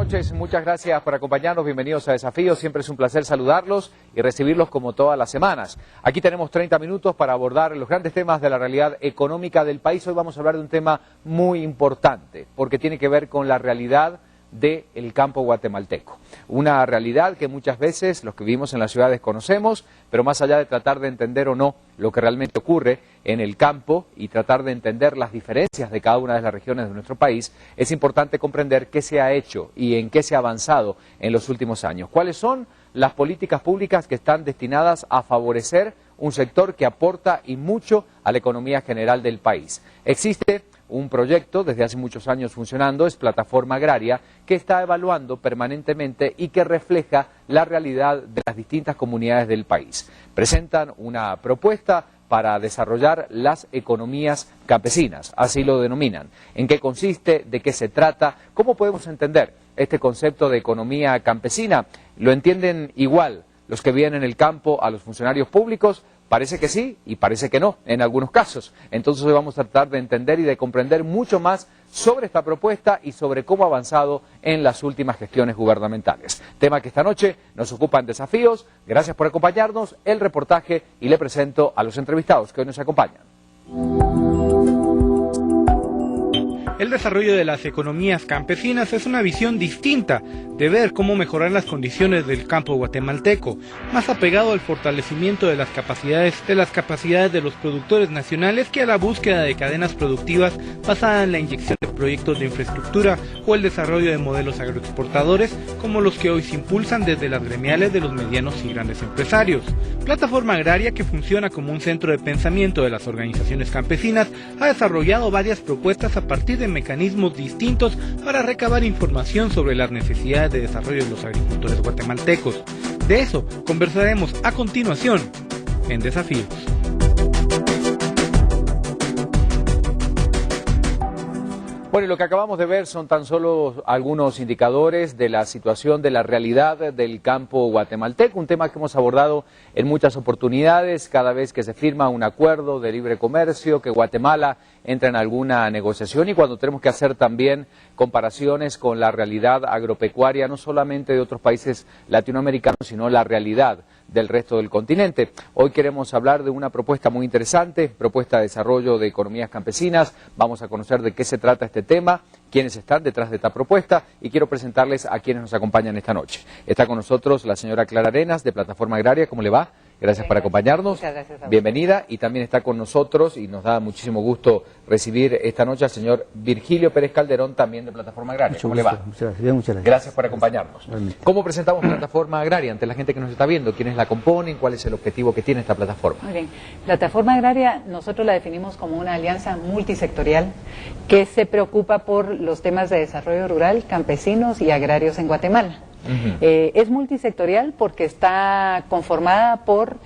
noches, muchas gracias por acompañarnos, bienvenidos a Desafíos, siempre es un placer saludarlos y recibirlos como todas las semanas. Aquí tenemos 30 minutos para abordar los grandes temas de la realidad económica del país. Hoy vamos a hablar de un tema muy importante, porque tiene que ver con la realidad del campo guatemalteco. Una realidad que muchas veces los que vivimos en las ciudades conocemos, pero más allá de tratar de entender o no lo que realmente ocurre en el campo y tratar de entender las diferencias de cada una de las regiones de nuestro país, es importante comprender qué se ha hecho y en qué se ha avanzado en los últimos años. ¿Cuáles son las políticas públicas que están destinadas a favorecer un sector que aporta y mucho a la economía general del país? Existe un proyecto desde hace muchos años funcionando, es Plataforma Agraria, que está evaluando permanentemente y que refleja la realidad de las distintas comunidades del país. Presentan una propuesta para desarrollar las economías campesinas, así lo denominan. ¿En qué consiste? ¿De qué se trata? ¿Cómo podemos entender este concepto de economía campesina? ¿Lo entienden igual los que viven en el campo a los funcionarios públicos? Parece que sí y parece que no, en algunos casos. Entonces hoy vamos a tratar de entender y de comprender mucho más sobre esta propuesta y sobre cómo ha avanzado en las últimas gestiones gubernamentales. Tema que esta noche nos ocupa en Desafíos. Gracias por acompañarnos, el reportaje, y le presento a los entrevistados que hoy nos acompañan. El desarrollo de las economías campesinas es una visión distinta de ver cómo mejorar las condiciones del campo guatemalteco, más apegado al fortalecimiento de las capacidades de los productores nacionales que a la búsqueda de cadenas productivas basada en la inyección de proyectos de infraestructura o el desarrollo de modelos agroexportadores como los que hoy se impulsan desde las gremiales de los medianos y grandes empresarios. Plataforma Agraria, que funciona como un centro de pensamiento de las organizaciones campesinas, ha desarrollado varias propuestas a partir de mecanismos distintos para recabar información sobre las necesidades de desarrollo de los agricultores guatemaltecos. De eso conversaremos a continuación en Desafíos. Bueno, y lo que acabamos de ver son tan solo algunos indicadores de la situación, de la realidad del campo guatemalteco, un tema que hemos abordado en muchas oportunidades, cada vez que se firma un acuerdo de libre comercio, que Guatemala entra en alguna negociación y cuando tenemos que hacer también comparaciones con la realidad agropecuaria, no solamente de otros países latinoamericanos, sino la realidad del resto del continente. Hoy queremos hablar de una propuesta muy interesante, propuesta de desarrollo de economías campesinas. Vamos a conocer de qué se trata este tema, quiénes están detrás de esta propuesta y quiero presentarles a quienes nos acompañan esta noche. Está con nosotros la señora Clara Arenas de Plataforma Agraria. ¿Cómo le va? Gracias por acompañarnos. Muchas gracias. Bienvenida. Y también está con nosotros y nos da muchísimo gusto recibir esta noche al señor Virgilio Pérez Calderón, también de Plataforma Agraria. ¿Cómo le va? Muchas gracias. Bien, muchas gracias. Gracias por acompañarnos. ¿Cómo presentamos Plataforma Agraria ante la gente que nos está viendo? ¿Quiénes la componen? ¿Cuál es el objetivo que tiene esta plataforma? Muy bien. Plataforma Agraria nosotros la definimos como una alianza multisectorial que se preocupa por los temas de desarrollo rural, campesinos y agrarios en Guatemala. Es multisectorial porque está conformada por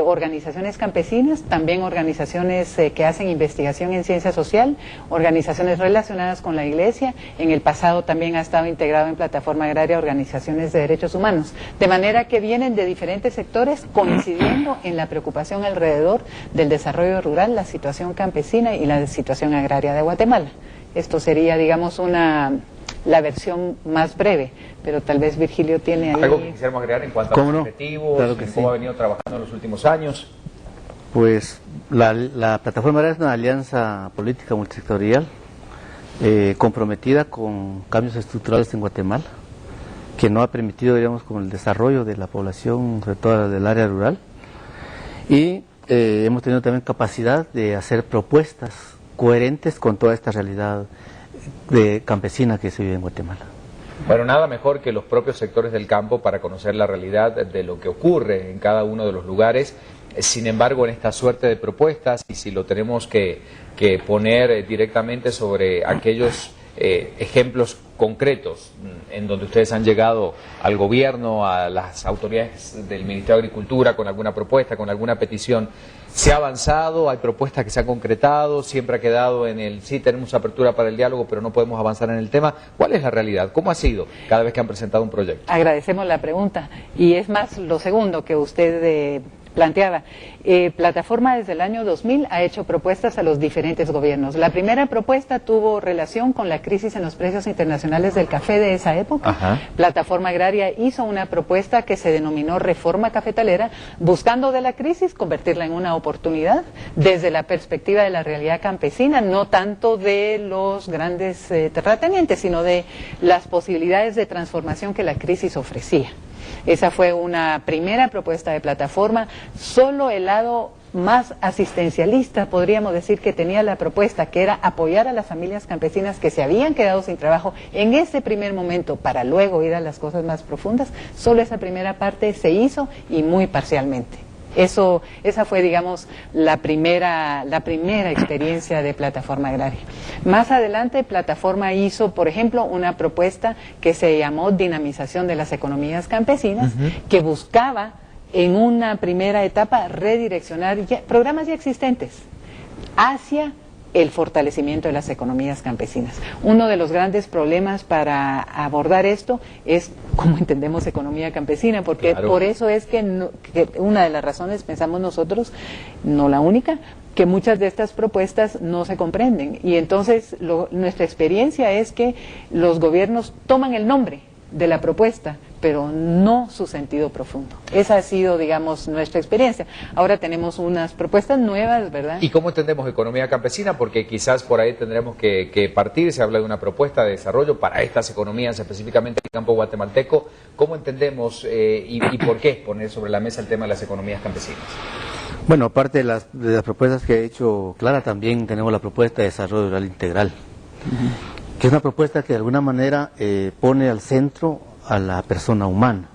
organizaciones campesinas, también organizaciones que hacen investigación en ciencia social, organizaciones relacionadas con la Iglesia. En el pasado también ha estado integrado en Plataforma Agraria organizaciones de derechos humanos, de manera que vienen de diferentes sectores coincidiendo en la preocupación alrededor del desarrollo rural, la situación campesina y la situación agraria de Guatemala. Esto sería, digamos, la versión más breve, pero tal vez Virgilio tiene ahí... ¿Algo que quisiéramos agregar en cuanto a los objetivos, Claro que cómo ha venido trabajando en los últimos años? Pues la Plataforma Agraria es una alianza política multisectorial comprometida con cambios estructurales en Guatemala, que no ha permitido, digamos, como el desarrollo de la población, sobre todo del área rural, y hemos tenido también capacidad de hacer propuestas coherentes con toda esta realidad campesina que se vive en Guatemala. Bueno, nada mejor que los propios sectores del campo para conocer la realidad de lo que ocurre en cada uno de los lugares. Sin embargo, en esta suerte de propuestas, y si lo tenemos que poner directamente sobre aquellos ejemplos concretos en donde ustedes han llegado al gobierno, a las autoridades del Ministerio de Agricultura con alguna propuesta, con alguna petición, ¿se ha avanzado? ¿Hay propuestas que se han concretado? ¿Siempre ha quedado en el sí, tenemos apertura para el diálogo, pero no podemos avanzar en el tema? ¿Cuál es la realidad? ¿Cómo ha sido cada vez que han presentado un proyecto? Agradecemos la pregunta. Y es más lo segundo que usted planteaba. Plataforma desde el año 2000 ha hecho propuestas a los diferentes gobiernos. La primera propuesta tuvo relación con la crisis en los precios internacionales del café de esa época. Ajá. Plataforma Agraria hizo una propuesta que se denominó Reforma Cafetalera, buscando de la crisis convertirla en una oportunidad desde la perspectiva de la realidad campesina, no tanto de los grandes terratenientes, sino de las posibilidades de transformación que la crisis ofrecía. Esa fue una primera propuesta de plataforma. Solo el lado más asistencialista, podríamos decir, que tenía la propuesta, que era apoyar a las familias campesinas que se habían quedado sin trabajo en ese primer momento para luego ir a las cosas más profundas. Solo esa primera parte se hizo y muy parcialmente. Esa fue, digamos, la primera experiencia de Plataforma Agraria. Más adelante, Plataforma hizo, por ejemplo, una propuesta que se llamó Dinamización de las Economías Campesinas, que buscaba, en una primera etapa, redireccionar programas ya existentes hacia el fortalecimiento de las economías campesinas. Uno de los grandes problemas para abordar esto es cómo entendemos economía campesina, porque claro, por eso es que una de las razones, pensamos nosotros, no la única, que muchas de estas propuestas no se comprenden. Y entonces nuestra experiencia es que los gobiernos toman el nombre de la propuesta, pero no su sentido profundo. Esa ha sido, digamos, nuestra experiencia. Ahora tenemos unas propuestas nuevas, ¿verdad? ¿Y cómo entendemos economía campesina? Porque quizás por ahí tendremos que partir, se habla de una propuesta de desarrollo para estas economías, específicamente el campo guatemalteco. ¿Cómo entendemos y por qué poner sobre la mesa el tema de las economías campesinas? Bueno, aparte de las propuestas que ha hecho Clara, también tenemos la propuesta de desarrollo rural integral, que es una propuesta que de alguna manera pone al centro a la persona humana,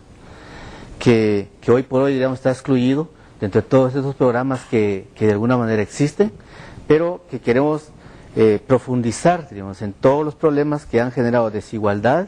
que hoy por hoy, digamos, está excluido dentro de todos esos programas que de alguna manera existen, pero que queremos profundizar, digamos, en todos los problemas que han generado desigualdad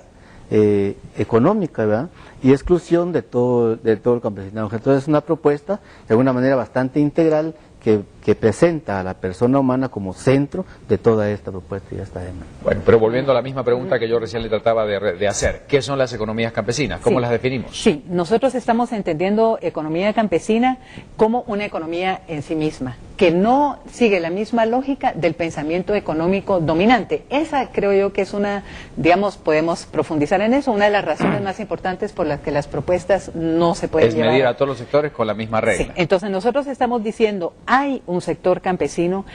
económica, ¿verdad?, y exclusión de todo el campesinado. Entonces es una propuesta de alguna manera bastante integral que presenta a la persona humana como centro de toda esta propuesta y esta demanda. Bueno, pero volviendo a la misma pregunta que yo recién le trataba de hacer, ¿qué son las economías campesinas? ¿Cómo las definimos? Sí, nosotros estamos entendiendo economía campesina como una economía en sí misma, que no sigue la misma lógica del pensamiento económico dominante. Esa creo yo que es una, digamos, podemos profundizar en eso, una de las razones más importantes por las que las propuestas no se pueden llevar. Es medir a todos los sectores con la misma regla. Sí, entonces nosotros estamos diciendo, hay un sector campesino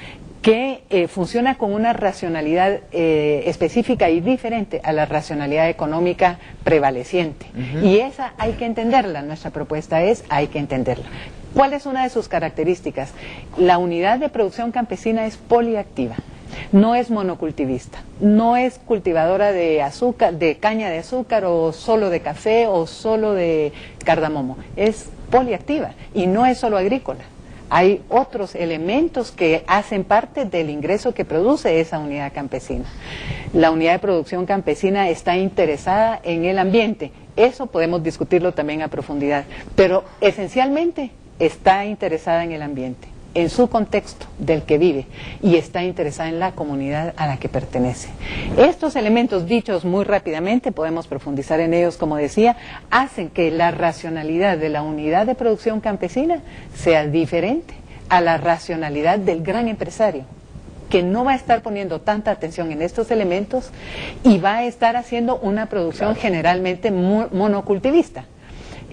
que funciona con una racionalidad específica y diferente a la racionalidad económica prevaleciente. Y esa hay que entenderla, nuestra propuesta es, hay que entenderla. ¿Cuál es una de sus características? La unidad de producción campesina es poliactiva. No es monocultivista, no es cultivadora de azúcar, de caña de azúcar o solo de café o solo de cardamomo. Es poliactiva y no es solo agrícola. Hay otros elementos que hacen parte del ingreso que produce esa unidad campesina. La unidad de producción campesina está interesada en el ambiente. Eso podemos discutirlo también a profundidad, pero esencialmente está interesada en el ambiente, en su contexto del que vive, y está interesada en la comunidad a la que pertenece. Estos elementos, dichos muy rápidamente, podemos profundizar en ellos, como decía, hacen que la racionalidad de la unidad de producción campesina sea diferente a la racionalidad del gran empresario, que no va a estar poniendo tanta atención en estos elementos y va a estar haciendo una producción generalmente monocultivista.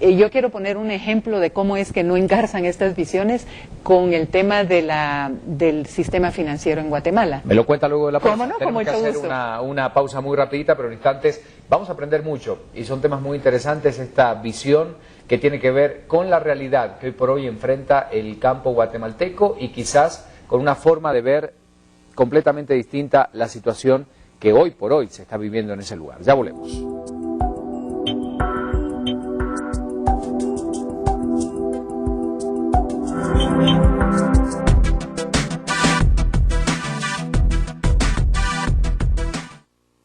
Yo quiero poner un ejemplo de cómo es que no engarzan estas visiones con el tema del sistema financiero en Guatemala. Me lo cuenta luego de la pausa. ¿Cómo no? Tenemos que hacer una pausa muy rapidita, pero en instantes vamos a aprender mucho y son temas muy interesantes, esta visión que tiene que ver con la realidad que hoy por hoy enfrenta el campo guatemalteco y quizás con una forma de ver completamente distinta la situación que hoy por hoy se está viviendo en ese lugar. Ya volvemos.